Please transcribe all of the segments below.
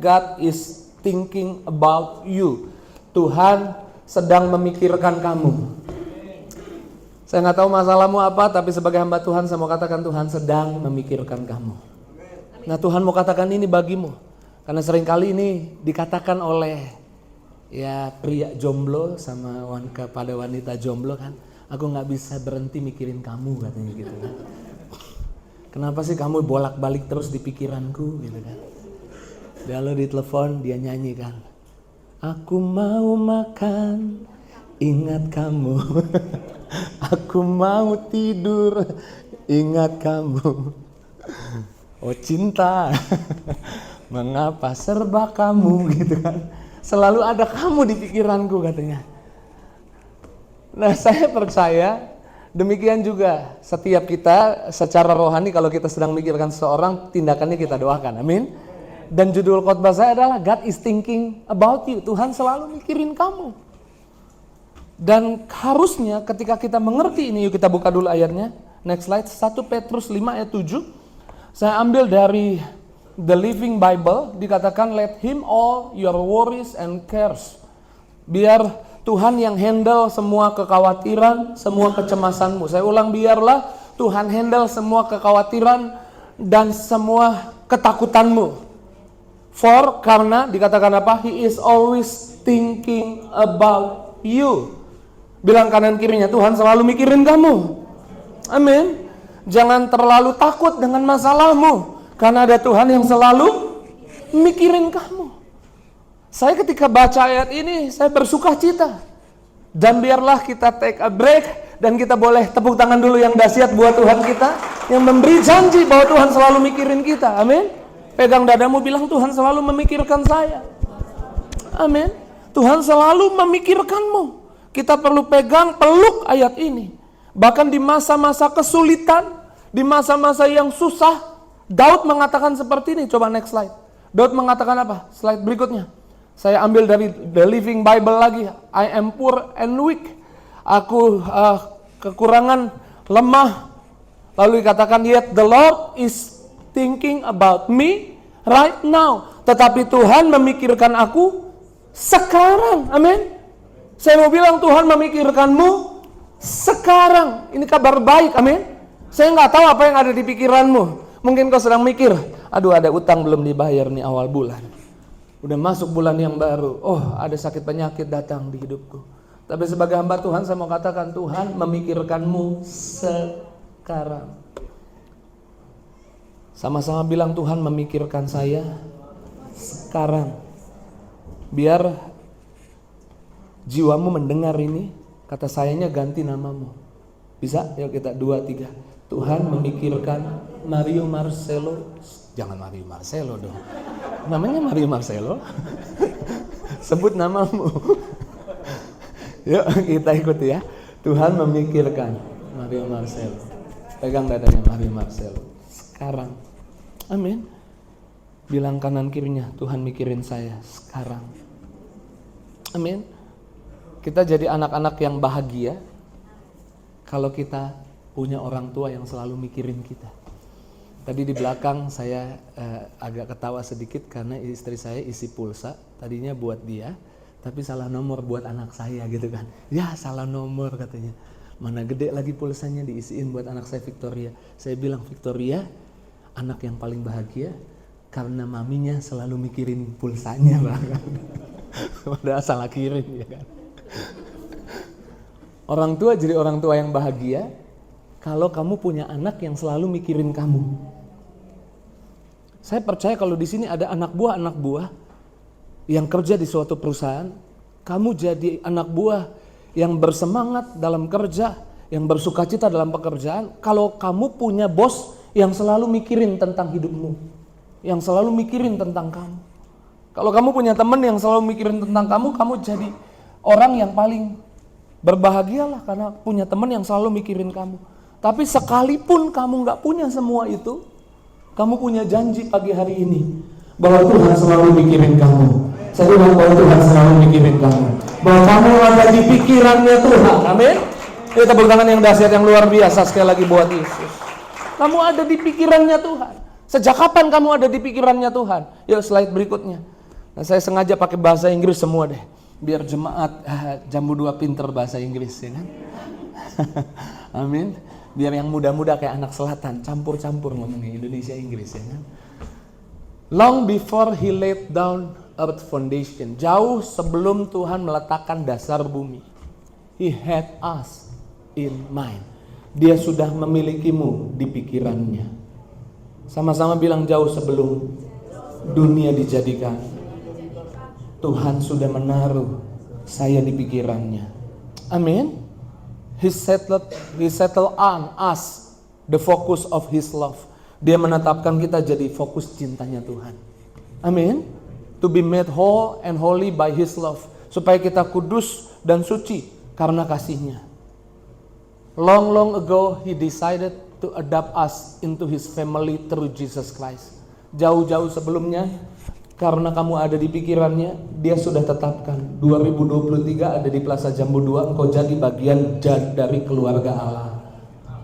God is thinking about you. Tuhan sedang memikirkan kamu. Saya nggak tahu masalahmu apa, tapi sebagai hamba Tuhan saya mau katakan Tuhan sedang memikirkan kamu. Nah, Tuhan mau katakan ini bagimu. Karena seringkali ini dikatakan oleh ya pria jomblo sama kepada wanita jomblo kan, aku nggak bisa berhenti mikirin kamu katanya gitu kan. Kenapa sih kamu bolak-balik terus di pikiranku gitu kan. Dia lalu ditelepon dia nyanyi kan, aku mau makan ingat kamu. Aku mau tidur ingat kamu. Oh cinta, mengapa serba kamu gitu kan. Selalu ada kamu di pikiranku katanya. Nah, saya percaya demikian juga setiap kita secara rohani kalau kita sedang memikirkan seseorang, tindakannya kita doakan. Amin. Dan judul khotbah saya adalah God is thinking about you. Tuhan selalu mikirin kamu. Dan harusnya ketika kita mengerti ini, yuk kita buka dulu ayatnya. Next slide, 1 Petrus 5 ayat 7. Saya ambil dari The Living Bible, dikatakan let him all your worries and cares. Biar Tuhan yang handle semua kekhawatiran, semua kecemasanmu. Saya ulang, biarlah Tuhan handle semua kekhawatiran dan semua ketakutanmu. For, karena dikatakan apa? He is always thinking about you. Bilang kanan kirinya, Tuhan selalu mikirin kamu. Amin. Jangan terlalu takut dengan masalahmu, karena ada Tuhan yang selalu mikirin kamu. Saya ketika baca ayat ini, saya bersuka cita. Dan biarlah kita take a break, dan kita boleh tepuk tangan dulu yang dahsyat buat Tuhan kita, yang memberi janji bahwa Tuhan selalu mikirin kita. Amin. Pegang dadamu, bilang Tuhan selalu memikirkan saya. Amin. Tuhan selalu memikirkanmu. Kita perlu pegang, peluk ayat ini. Bahkan di masa-masa kesulitan, di masa-masa yang susah, Daud mengatakan seperti ini. Coba next slide. Daud mengatakan apa? Slide berikutnya. Saya ambil dari The Living Bible lagi. I am poor and weak. Aku kekurangan, lemah. Lalu dikatakan, yet the Lord is thinking about me right now. Tetapi Tuhan memikirkan aku sekarang. Amin. Saya mau bilang Tuhan memikirkanmu sekarang. Ini kabar baik, amin. Saya nggak tahu apa yang ada di pikiranmu. Mungkin kau sedang mikir, aduh ada utang belum dibayar nih awal bulan. Udah masuk bulan yang baru, oh ada sakit penyakit datang di hidupku. Tapi sebagai hamba Tuhan saya mau katakan Tuhan memikirkanmu sekarang. Sama-sama bilang Tuhan memikirkan saya sekarang. Biar jiwamu mendengar ini, kata sayanya ganti namamu. Bisa? Yuk kita 2, 3. Tuhan memikirkan Mario Marcelo. Jangan Mario Marcelo dong. Namanya Mario Marcelo. Sebut namamu. Yuk kita ikuti ya. Tuhan memikirkan Mario Marcelo. Pegang dadanya Mario Marcelo. Sekarang. Amin. Bilang kanan kirinya, Tuhan mikirin saya sekarang. Amin. Kita jadi anak-anak yang bahagia kalau kita punya orang tua yang selalu mikirin kita. Tadi di belakang saya agak ketawa sedikit karena istri saya isi pulsa. Tadinya buat dia, tapi salah nomor buat anak saya gitu kan. Ya salah nomor katanya. Mana gede lagi pulsanya diisiin buat anak saya Victoria. Saya bilang Victoria, anak yang paling bahagia karena maminya selalu mikirin pulsanya bahkan. Padahal salah kirim ya kan. Orang tua jadi orang tua yang bahagia kalau kamu punya anak yang selalu mikirin kamu. Saya percaya kalau di sini ada anak buah yang kerja di suatu perusahaan, kamu jadi anak buah yang bersemangat dalam kerja, yang bersukacita dalam pekerjaan. Kalau kamu punya bos yang selalu mikirin tentang hidupmu, yang selalu mikirin tentang kamu. Kalau kamu punya teman yang selalu mikirin tentang kamu jadi orang yang paling berbahagialah karena punya teman yang selalu mikirin kamu. Tapi sekalipun kamu gak punya semua itu, kamu punya janji pagi hari ini bahwa Tuhan selalu mikirin kamu. Saya bilang bahwa Tuhan selalu mikirin kamu, bahwa kamu ada di pikirannya Tuhan. Amin. Kita tepuk tangan yang dahsyat yang luar biasa sekali lagi buat Yesus. Kamu ada di pikirannya Tuhan. Sejak kapan kamu ada di pikirannya Tuhan? Yuk slide berikutnya. Nah, saya sengaja pakai bahasa Inggris semua deh, biar jemaat Jambu 2 pinter bahasa Inggris, ya kan? Amin. Biar yang muda-muda kayak anak selatan campur-campur ngomongnya Indonesia Inggris, ya kan? Long before he laid down earth foundation, jauh sebelum Tuhan meletakkan dasar bumi, he had us in mind. Dia sudah memilikimu di pikirannya. Sama-sama bilang, jauh sebelum dunia dijadikan, Tuhan sudah menaruh saya di pikirannya. Amin. He settled on us the focus of His love. Dia menetapkan kita jadi fokus cintanya Tuhan. Amin. To be made whole and holy by His love. Supaya kita kudus dan suci karena kasihnya. Long ago He decided to adopt us into His family through Jesus Christ. Jauh-jauh sebelumnya, karena kamu ada di pikirannya, Dia sudah tetapkan 2023 ada di Plaza Jambu 2, engkau jadi bagian dari keluarga Allah.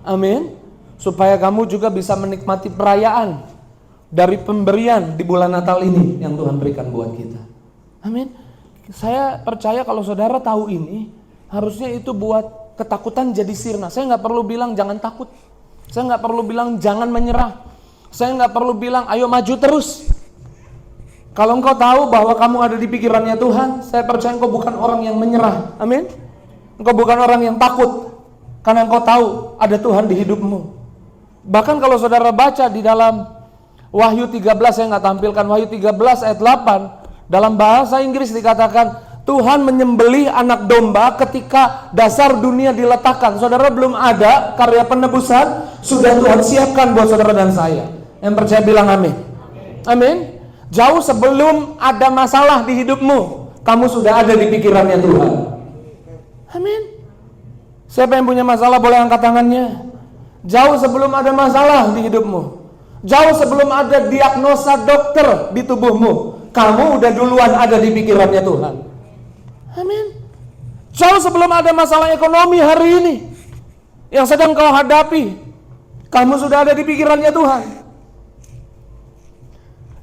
Amin. Supaya kamu juga bisa menikmati perayaan dari pemberian di bulan Natal ini yang Tuhan berikan buat kita. Amin. Saya percaya kalau saudara tahu ini, harusnya itu buat ketakutan jadi sirna. Saya nggak perlu bilang jangan takut. Saya nggak perlu bilang jangan menyerah. Saya nggak perlu bilang ayo maju terus. Kalau engkau tahu bahwa kamu ada di pikirannya Tuhan, saya percaya engkau bukan orang yang menyerah. Amin. Engkau bukan orang yang takut, karena engkau tahu ada Tuhan di hidupmu. Bahkan kalau saudara baca di dalam Wahyu 13, saya nggak tampilkan Wahyu 13 ayat 8, dalam bahasa Inggris dikatakan Tuhan menyembelih anak domba ketika dasar dunia diletakkan. Saudara, belum ada karya penebusan, sudah Tuhan siapkan buat saudara dan saya. Yang percaya bilang amin. Amin. Jauh sebelum ada masalah di hidupmu, kamu sudah ada di pikirannya Tuhan. Amin. Siapa yang punya masalah boleh angkat tangannya. Jauh sebelum ada masalah di hidupmu, jauh sebelum ada diagnosa dokter di tubuhmu, kamu udah duluan ada di pikirannya Tuhan. Amin. Jauh sebelum ada masalah ekonomi hari ini yang sedang kau hadapi, kamu sudah ada di pikirannya Tuhan.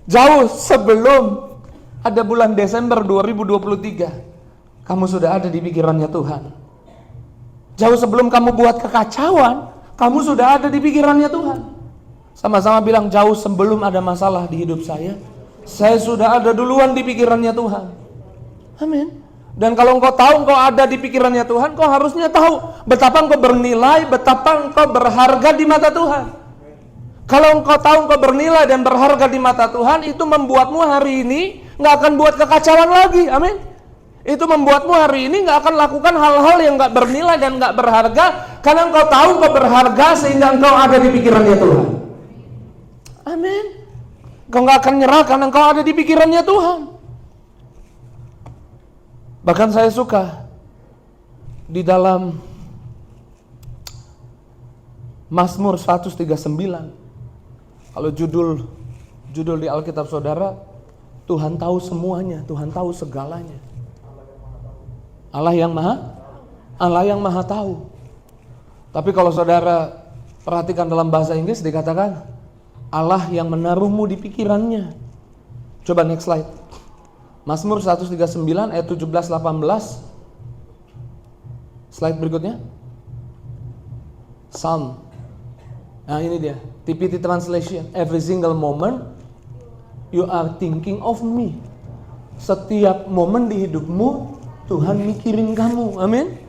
Jauh sebelum ada bulan Desember 2023, kamu sudah ada di pikirannya Tuhan. Jauh sebelum kamu buat kekacauan, kamu sudah ada di pikirannya Tuhan. Sama-sama bilang, jauh sebelum ada masalah di hidup saya sudah ada duluan di pikirannya Tuhan. Amin. Dan kalau engkau tahu engkau ada di pikirannya Tuhan, engkau harusnya tahu betapa engkau bernilai, betapa engkau berharga di mata Tuhan. Kalau engkau tahu engkau bernilai dan berharga di mata Tuhan, itu membuatmu hari ini gak akan buat kekacauan lagi. Amin. Itu membuatmu hari ini gak akan lakukan hal-hal yang gak bernilai dan gak berharga, karena engkau tahu engkau berharga sehingga engkau ada di pikirannya Tuhan. Amin. Engkau gak akan nyerah karena engkau ada di pikirannya Tuhan. Bahkan saya suka di dalam Mazmur 139, kalau judul di Alkitab saudara, Tuhan tahu semuanya, Tuhan tahu segalanya. Allah yang maha tahu. Tapi kalau saudara perhatikan dalam bahasa Inggris dikatakan Allah yang menaruhmu di pikirannya. Coba next slide. Mazmur 139 ayat 17-18. Slide berikutnya. Psalm. Nah ini dia, TPT translation. Every single moment you are thinking of me. Setiap momen di hidupmu Tuhan mikirin kamu. Amin.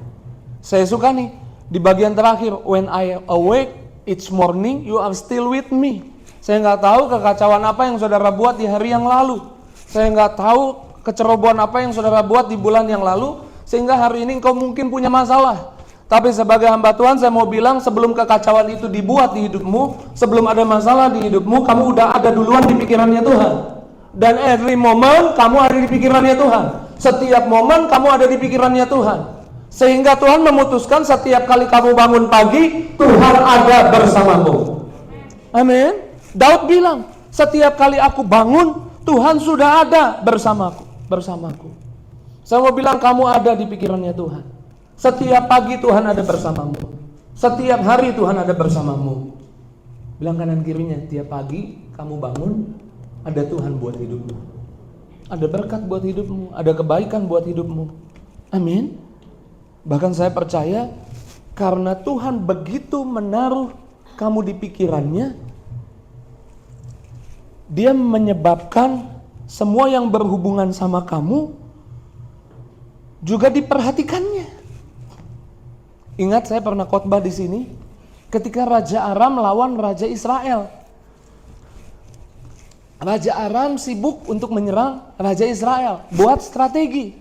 Saya suka nih di bagian terakhir, when I awake each morning you are still with me. Saya nggak tahu kekacauan apa yang saudara buat di hari yang lalu. Saya nggak tahu kecerobohan apa yang saudara buat di bulan yang lalu, sehingga hari ini engkau mungkin punya masalah. Tapi sebagai hamba Tuhan saya mau bilang, sebelum kekacauan itu dibuat di hidupmu, sebelum ada masalah di hidupmu, kamu udah ada duluan di pikirannya Tuhan. Dan every moment kamu ada di pikirannya Tuhan. Setiap momen kamu ada di pikirannya Tuhan. Sehingga Tuhan memutuskan setiap kali kamu bangun pagi, Tuhan ada bersamamu. Amin. Daud bilang, setiap kali aku bangun, Tuhan sudah ada bersamaku. Saya mau bilang, kamu ada di pikirannya Tuhan. Setiap pagi Tuhan ada bersamamu. Setiap hari Tuhan ada bersamamu. Bilang kanan kirinya, tiap pagi kamu bangun, ada Tuhan buat hidupmu. ada berkat buat hidupmu, ada kebaikan buat hidupmu. Amin. Bahkan saya percaya karena Tuhan begitu menaruh kamu di pikirannya, Dia menyebabkan semua yang berhubungan sama kamu juga diperhatikannya. Ingat saya pernah khotbah di sini ketika Raja Aram melawan Raja Israel. Raja Aram sibuk untuk menyerang Raja Israel, buat strategi.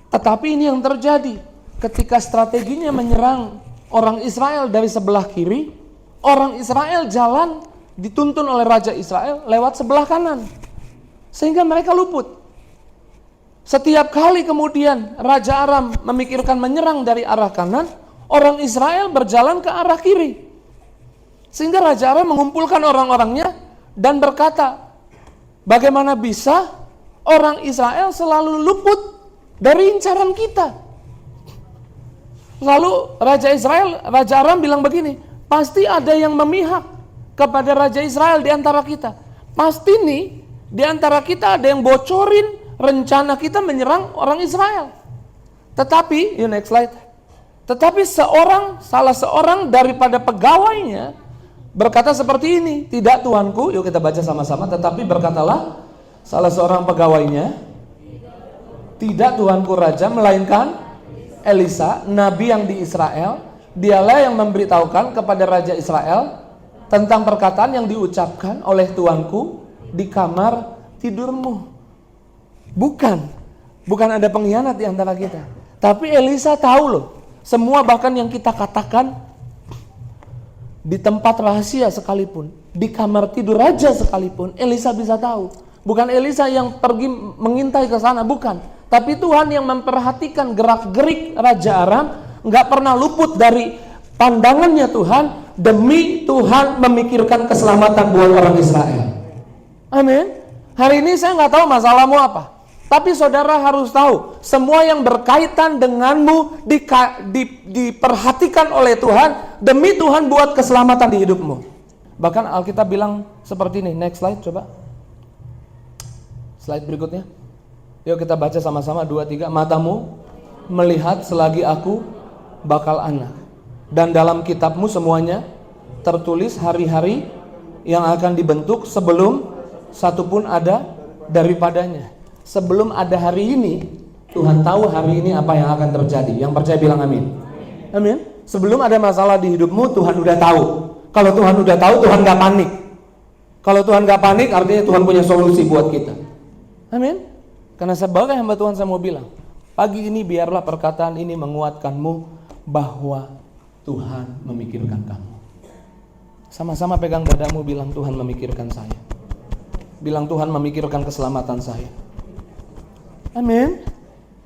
Tetapi ini yang terjadi, ketika strateginya menyerang orang Israel dari sebelah kiri, orang Israel jalan dituntun oleh Raja Israel lewat sebelah kanan, sehingga mereka luput. Setiap kali kemudian Raja Aram memikirkan menyerang dari arah kanan, orang Israel berjalan ke arah kiri. Sehingga Raja Aram mengumpulkan orang-orangnya dan berkata, bagaimana bisa orang Israel selalu luput dari incaran kita? Lalu Raja Aram bilang begini, pasti ada yang memihak kepada Raja Israel di antara kita. Pasti nih di antara kita ada yang bocorin rencana kita menyerang orang Israel. Tetapi, next slide. Tetapi salah seorang daripada pegawainya berkata seperti ini, tidak tuanku, yuk kita baca sama-sama, tetapi berkatalah salah seorang pegawainya, tidak tuanku raja, melainkan Elisa, nabi yang di Israel, dialah yang memberitahukan kepada Raja Israel tentang perkataan yang diucapkan oleh tuanku di kamar tidurmu. Bukan ada pengkhianat di antara kita. Tapi Elisa tahu loh, semua bahkan yang kita katakan di tempat rahasia sekalipun, di kamar tidur raja sekalipun, Elisa bisa tahu. Bukan Elisa yang pergi mengintai ke sana, bukan. Tapi Tuhan yang memperhatikan gerak-gerik Raja Aram, nggak pernah luput dari pandangannya Tuhan, demi Tuhan memikirkan keselamatan buat orang Israel. Amin. Hari ini saya nggak tahu masalahmu apa, tapi saudara harus tahu, semua yang berkaitan denganmu diperhatikan oleh Tuhan, demi Tuhan buat keselamatan di hidupmu. Bahkan Alkitab bilang seperti ini, next slide coba. Slide berikutnya. Yuk kita baca sama-sama, 2, 3. Matamu melihat selagi aku bakal anak, dan dalam kitabmu semuanya tertulis hari-hari yang akan dibentuk sebelum satu pun ada daripadanya. Sebelum ada hari ini, Tuhan tahu hari ini apa yang akan terjadi. Yang percaya bilang amin. Amin. Sebelum ada masalah di hidupmu, Tuhan udah tahu. Kalau Tuhan udah tahu, Tuhan gak panik. Kalau Tuhan gak panik, artinya Tuhan punya solusi buat kita. Amin. Karena sebagai hamba Tuhan saya mau bilang, pagi ini biarlah perkataan ini menguatkanmu bahwa Tuhan memikirkan kamu. Sama-sama pegang dadamu, bilang Tuhan memikirkan saya. Bilang Tuhan memikirkan keselamatan saya. Amin.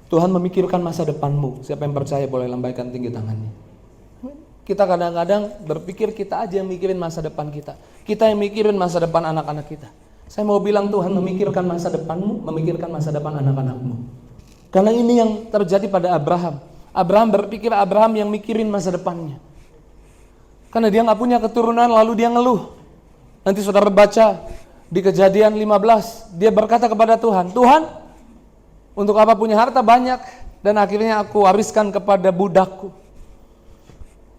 Tuhan memikirkan masa depanmu. Siapa yang percaya boleh lambaikan tinggi tangannya. Kita kadang-kadang berpikir kita aja yang mikirin masa depan kita. Kita yang mikirin masa depan anak-anak kita. Saya mau bilang Tuhan memikirkan masa depanmu, memikirkan masa depan anak-anakmu. Karena ini yang terjadi pada Abraham. Abraham berpikir Abraham yang mikirin masa depannya. Karena dia gak punya keturunan, lalu dia ngeluh. Nanti saudara baca di Kejadian 15, dia berkata kepada Tuhan, Tuhan, untuk apa punya harta banyak dan akhirnya aku wariskan kepada budakku.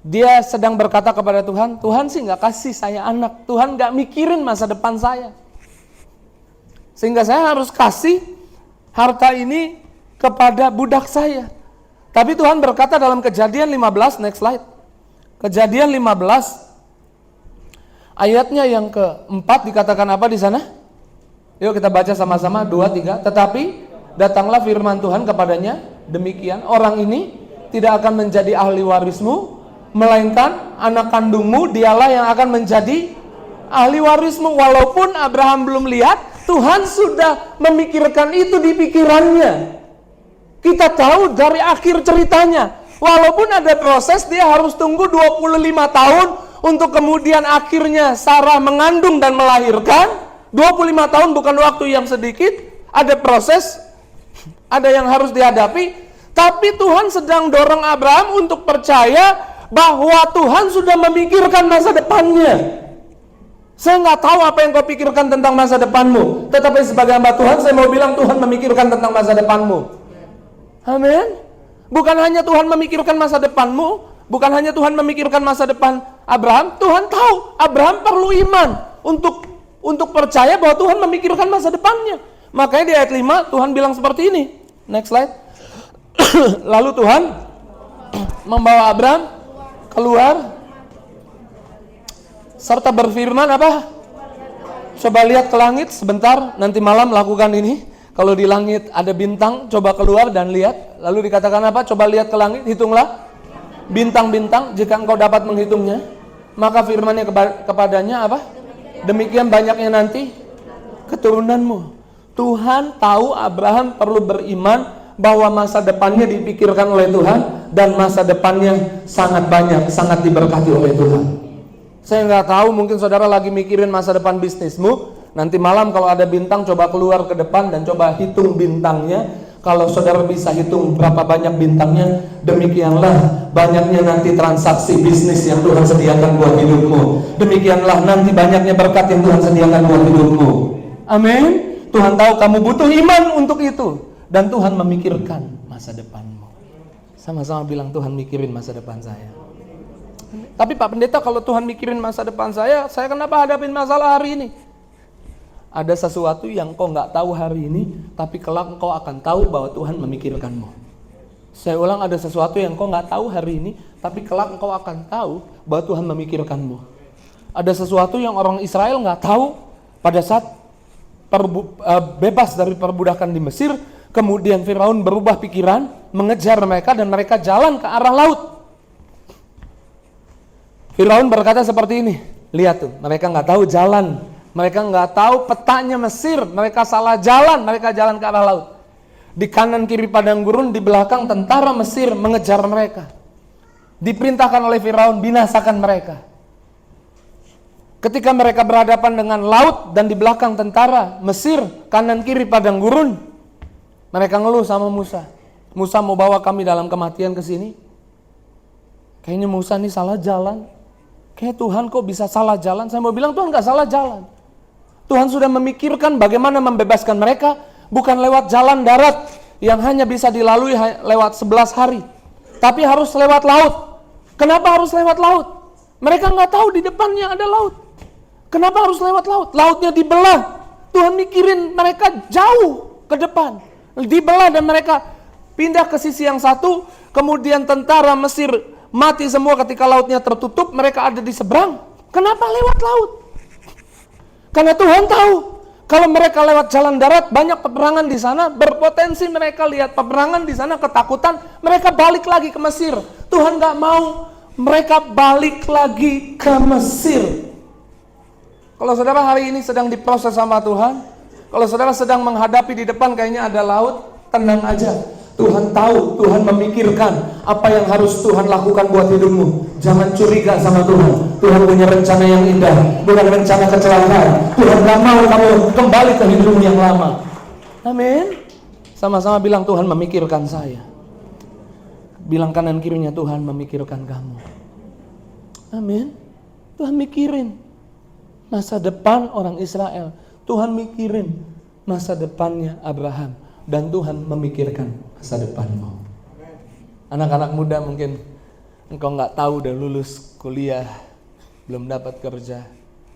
Dia sedang berkata kepada Tuhan, Tuhan sih gak kasih saya anak, Tuhan gak mikirin masa depan saya. Sehingga saya harus kasih harta ini kepada budak saya. Tapi Tuhan berkata dalam Kejadian 15, next slide. Kejadian 15 ayatnya yang keempat dikatakan apa di sana? Yuk kita baca sama-sama, 2, 3. Tetapi datanglah firman Tuhan kepadanya, demikian orang ini tidak akan menjadi ahli warismu, melainkan anak kandungmu dialah yang akan menjadi ahli warismu. Walaupun Abraham belum lihat, Tuhan sudah memikirkan itu di pikirannya. Kita tahu dari akhir ceritanya, walaupun ada proses, dia harus tunggu 25 tahun untuk kemudian akhirnya Sarah mengandung dan melahirkan. 25 tahun bukan waktu yang sedikit, ada proses, ada yang harus dihadapi. Tapi Tuhan sedang dorong Abraham untuk percaya bahwa Tuhan sudah memikirkan masa depannya. Saya nggak tahu apa yang kau pikirkan tentang masa depanmu. Tetapi sebagai hamba Tuhan, saya mau bilang Tuhan memikirkan tentang masa depanmu. Amin. Bukan hanya Tuhan memikirkan masa depanmu, bukan hanya Tuhan memikirkan masa depan Abraham. Tuhan tahu Abraham perlu iman untuk percaya bahwa Tuhan memikirkan masa depannya. Makanya di ayat 5 Tuhan bilang seperti ini. Next slide. Lalu Tuhan membawa Abraham keluar serta berfirman apa? Coba lihat ke langit sebentar, nanti malam lakukan ini. Kalau di langit ada bintang, coba keluar dan lihat. Lalu dikatakan apa? Coba lihat ke langit, hitunglah bintang-bintang, jika engkau dapat menghitungnya. Maka firman-Nya kepadanya apa? Demikian banyaknya nanti keturunanmu. Tuhan tahu Abraham perlu beriman bahwa masa depannya dipikirkan oleh Tuhan, dan masa depannya sangat banyak, sangat diberkati oleh Tuhan. Saya nggak tahu, mungkin saudara lagi mikirin masa depan bisnismu. Nanti malam kalau ada bintang, coba keluar ke depan dan coba hitung bintangnya. Kalau saudara bisa hitung berapa banyak bintangnya, demikianlah banyaknya nanti transaksi bisnis yang Tuhan sediakan buat hidupmu. Demikianlah nanti banyaknya berkat yang Tuhan sediakan buat hidupmu. Amin. Tuhan tahu kamu butuh iman untuk itu, dan Tuhan memikirkan masa depanmu. Sama-sama bilang, Tuhan mikirin masa depan saya. Tapi Pak Pendeta, kalau Tuhan mikirin masa depan saya kenapa hadapin masalah hari ini? Ada sesuatu yang kau nggak tahu hari ini, tapi kelak kau akan tahu bahwa Tuhan memikirkanmu. Saya ulang, ada sesuatu yang kau nggak tahu hari ini, tapi kelak kau akan tahu bahwa Tuhan memikirkanmu. Ada sesuatu yang orang Israel nggak tahu pada saat bebas dari perbudakan di Mesir. Kemudian Firaun berubah pikiran, mengejar mereka, dan mereka jalan ke arah laut. Firaun berkata seperti ini, lihat tuh, mereka nggak tahu jalan, mereka nggak tahu petanya Mesir, mereka salah jalan, mereka jalan ke arah laut. Di kanan kiri padang gurun, di belakang tentara Mesir mengejar mereka. Diperintahkan oleh Firaun, binasakan mereka. Ketika mereka berhadapan dengan laut dan di belakang tentara Mesir, kanan kiri padang gurun, mereka ngeluh sama Musa. Musa, mau bawa kami dalam kematian ke sini? Kayaknya Musa ini salah jalan. Kayak Tuhan kok bisa salah jalan? Saya mau bilang Tuhan gak salah jalan. Tuhan sudah memikirkan bagaimana membebaskan mereka, bukan lewat jalan darat yang hanya bisa dilalui lewat 11 hari, tapi harus lewat laut. Kenapa harus lewat laut? Mereka gak tahu di depannya ada laut. Kenapa harus lewat laut? Lautnya dibelah. Tuhan mikirin mereka jauh ke depan. Dibelah dan mereka pindah ke sisi yang satu. Kemudian tentara Mesir mati semua ketika lautnya tertutup. Mereka ada di seberang. Kenapa lewat laut? Karena Tuhan tahu kalau mereka lewat jalan darat, banyak peperangan di sana, berpotensi mereka lihat peperangan di sana, ketakutan, mereka balik lagi ke Mesir. Tuhan gak mau mereka balik lagi ke Mesir. Kalau saudara hari ini sedang diproses sama Tuhan, kalau saudara sedang menghadapi di depan kayaknya ada laut, tenang aja. Tuhan tahu, Tuhan memikirkan apa yang harus Tuhan lakukan buat hidupmu. Jangan curiga sama Tuhan. Tuhan punya rencana yang indah, bukan rencana kecelakaan. Tuhan gak mau kamu kembali ke hidupmu yang lama. Amin. Sama-sama bilang, Tuhan memikirkan saya. Bilang kanan kirinya, Tuhan memikirkan kamu. Amin. Tuhan mikirin masa depan orang Israel. Tuhan mikirin masa depannya Abraham. Dan Tuhan memikirkan masa depanmu. Anak-anak muda mungkin engkau gak tahu udah lulus kuliah, belum dapat kerja,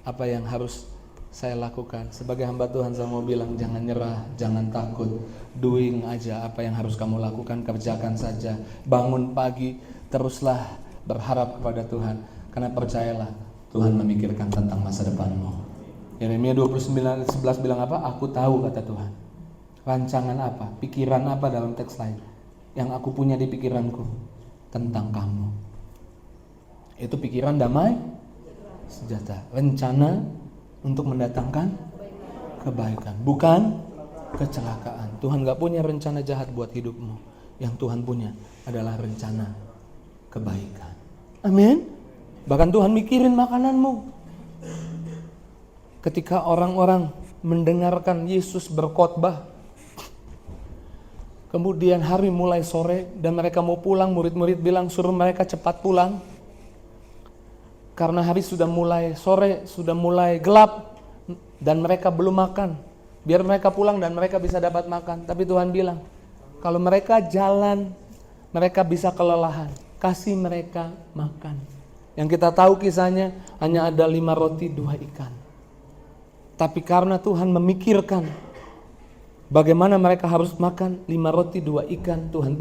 apa yang harus saya lakukan. Sebagai hamba Tuhan saya mau bilang, jangan nyerah, jangan takut. Doing aja apa yang harus kamu lakukan, kerjakan saja. Bangun pagi, teruslah berharap kepada Tuhan. Karena percayalah, Tuhan memikirkan tentang masa depanmu. Yeremia 29:11 bilang apa? Aku tahu, kata Tuhan. Rancangan apa, pikiran apa dalam teks lain yang aku punya di pikiranku tentang kamu. Itu pikiran damai sejahtera, rencana untuk mendatangkan kebaikan, bukan kecelakaan. Tuhan gak punya rencana jahat buat hidupmu. Yang Tuhan punya adalah rencana kebaikan. Amin. Bahkan Tuhan mikirin makananmu. Ketika orang-orang mendengarkan Yesus berkhotbah, kemudian hari mulai sore dan mereka mau pulang, murid-murid bilang suruh mereka cepat pulang. karena hari sudah mulai sore, sudah mulai gelap, dan mereka belum makan. Biar mereka pulang dan mereka bisa dapat makan. Tapi Tuhan bilang, kalau mereka jalan, mereka bisa kelelahan. Kasih mereka makan. Yang kita tahu kisahnya, hanya ada 5 roti 2 ikan. Tapi karena Tuhan memikirkan bagaimana mereka harus makan 5 roti 2 ikan, Tuhan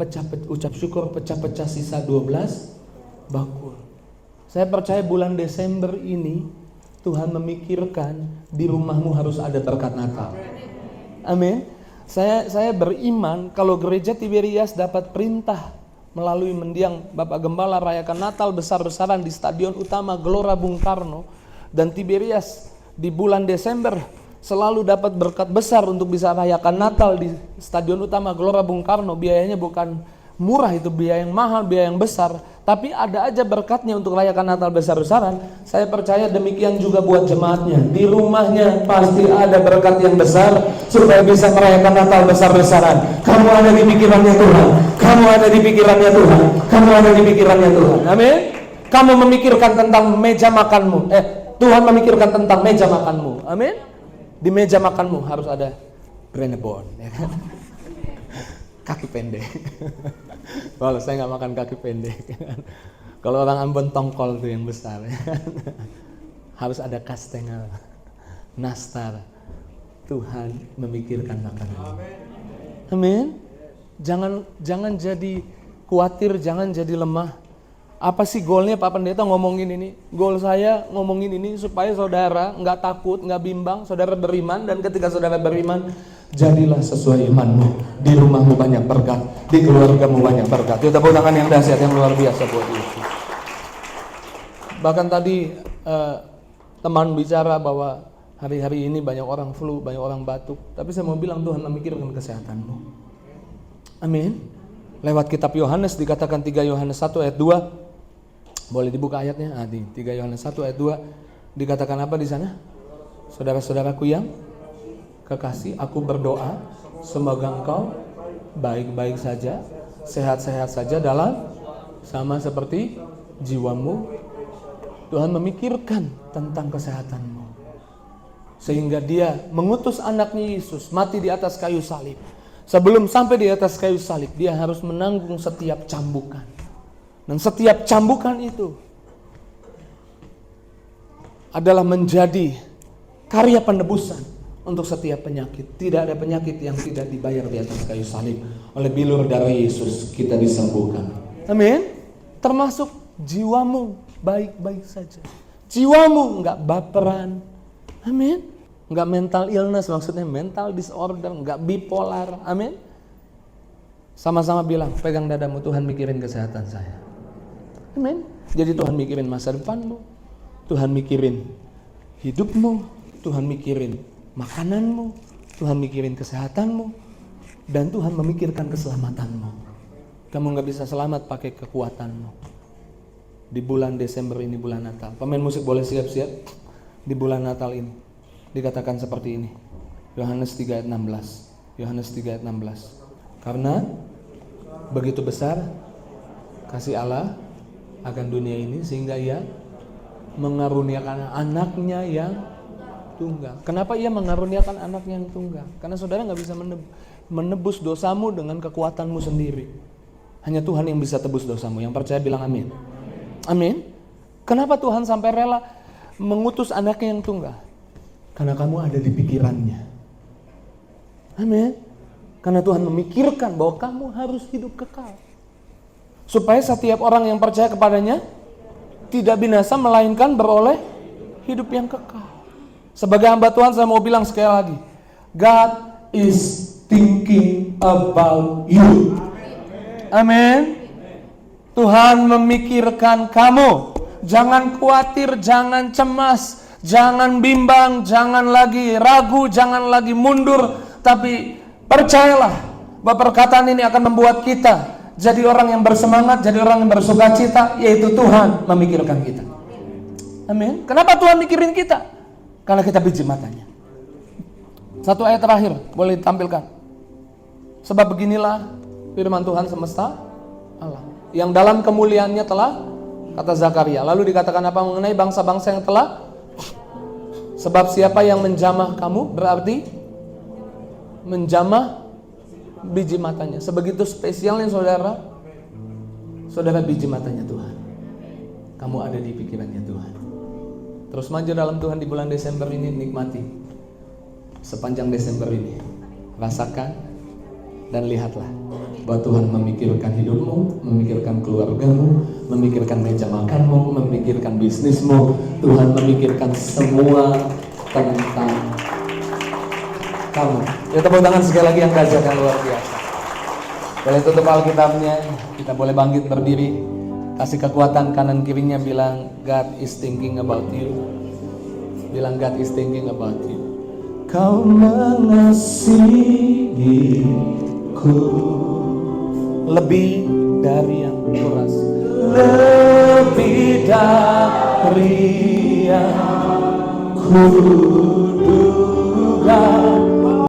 ucap syukur, pecah-pecah sisa 12 bakul. Saya percaya bulan Desember ini Tuhan memikirkan di rumahmu harus ada berkat Natal. Amin. Saya beriman kalau gereja Tiberias dapat perintah melalui mendiang Bapak Gembala rayakan Natal besar-besaran di Stadion Utama Gelora Bung Karno, dan Tiberias di bulan Desember selalu dapat berkat besar untuk bisa rayakan Natal di Stadion Utama Gelora Bung Karno. Biayanya bukan murah, itu biaya yang mahal, biaya yang besar, tapi ada aja berkatnya untuk rayakan Natal besar-besaran. Saya percaya demikian juga buat jemaatnya. Di rumahnya pasti ada berkat yang besar supaya bisa merayakan Natal besar-besaran. Kamu ada di pikirannya Tuhan. Kamu ada di pikirannya Tuhan. Kamu ada di pikirannya Tuhan. Amin. Kamu memikirkan tentang meja makanmu. Tuhan memikirkan tentang meja makanmu. Amin. Di meja makanmu harus ada Grenebon, ya kan? Kaki pendek. Kalau saya nggak makan kaki pendek. Kalau orang Ambon tongkol tuh yang besar. Harus ada kastengel, nastar. Tuhan memikirkan makanan. Amin. Jangan jadi khawatir, jangan jadi lemah. Apa sih goalnya Pak Pendeta ngomongin ini? Goal saya ngomongin ini supaya saudara nggak takut, nggak bimbang, saudara beriman, dan ketika saudara beriman, jadilah sesuai imanmu. Di rumahmu banyak berkat, di keluargamu banyak berkat. Itu tepuk tangan yang dahsyat, yang luar biasa buat Yesus. Bahkan tadi teman bicara bahwa hari-hari ini banyak orang flu, banyak orang batuk. Tapi saya mau bilang Tuhan memikirkan kesehatanmu. Amin. Lewat kitab Yohanes dikatakan 3 Yohanes 1 ayat 2. Boleh dibuka ayatnya? Di 3 Yohanes 1 ayat 2 dikatakan apa di sana? Saudara-saudaraku yang kekasih, aku berdoa semoga engkau baik-baik saja, sehat-sehat saja dalam sama seperti jiwamu. Tuhan memikirkan tentang kesehatanmu, sehingga Dia mengutus anaknya Yesus mati di atas kayu salib. Sebelum sampai di atas kayu salib, Dia harus menanggung setiap cambukan. Dan setiap cambukan itu adalah menjadi karya penebusan untuk setiap penyakit. Tidak ada penyakit yang tidak dibayar di atas kayu salib. Oleh bilur darah Yesus kita disembuhkan. Amin. Termasuk jiwamu baik-baik saja. Jiwamu enggak baperan. Amin. Enggak mental illness, maksudnya mental disorder, enggak bipolar. Amin. Sama-sama bilang, pegang dadamu, Tuhan mikirin kesehatan saya. Amin. Jadi Tuhan mikirin masa depanmu, Tuhan mikirin hidupmu, Tuhan mikirin makananmu, Tuhan mikirin kesehatanmu, dan Tuhan memikirkan keselamatanmu. Kamu gak bisa selamat pakai kekuatanmu. Di bulan Desember ini, bulan Natal, pemain musik boleh siap-siap. Di bulan Natal ini dikatakan seperti ini, Yohanes 3 ayat 16. Yohanes 3 ayat 16. Karena begitu besar kasih Allah akan dunia ini sehingga Ia mengaruniakan anaknya yang tunggal. Kenapa Ia mengaruniakan anaknya yang tunggal? Karena saudara gak bisa menebus dosamu dengan kekuatanmu sendiri. Hanya Tuhan yang bisa tebus dosamu. Yang percaya bilang amin. Amin. Kenapa Tuhan sampai rela mengutus anaknya yang tunggal? Karena kamu ada di pikirannya. Amin. Karena Tuhan memikirkan bahwa kamu harus hidup kekal, supaya setiap orang yang percaya kepadanya tidak binasa melainkan beroleh hidup yang kekal. Sebagai hamba Tuhan saya mau bilang sekali lagi, God is thinking about you. Amin. Tuhan memikirkan kamu. Jangan khawatir, jangan cemas, jangan bimbang, jangan lagi ragu, jangan lagi mundur. Tapi percayalah bahwa perkataan ini akan membuat kita jadi orang yang bersemangat, jadi orang yang bersukacita, yaitu Tuhan memikirkan kita. Amin. Kenapa Tuhan mikirin kita? Karena kita biji matanya. Satu ayat terakhir boleh ditampilkan. Sebab beginilah firman Tuhan semesta alam, yang dalam kemuliaannya telah kata Zakaria. Lalu dikatakan apa mengenai bangsa-bangsa yang telah? Sebab siapa yang menjamah kamu berarti menjamah biji matanya. Sebegitu spesialnya saudara biji matanya Tuhan. Kamu ada di pikirannya Tuhan. Terus maju dalam Tuhan di bulan Desember ini, nikmati sepanjang Desember ini. Rasakan dan lihatlah bahwa Tuhan memikirkan hidupmu, memikirkan keluargamu, memikirkan meja makanmu, memikirkan bisnismu. Tuhan memikirkan semua tentang kamu. Ya, tepuk tangan sekali lagi yang dahsyat, yang luar biasa. Boleh tutup Alkitabnya, kita boleh bangkit berdiri. Kasih kekuatan kanan kirinya, bilang God is thinking about you. Bilang God is thinking about you. Kau mengasihiku lebih dari yang kuras, lebih dari yang ku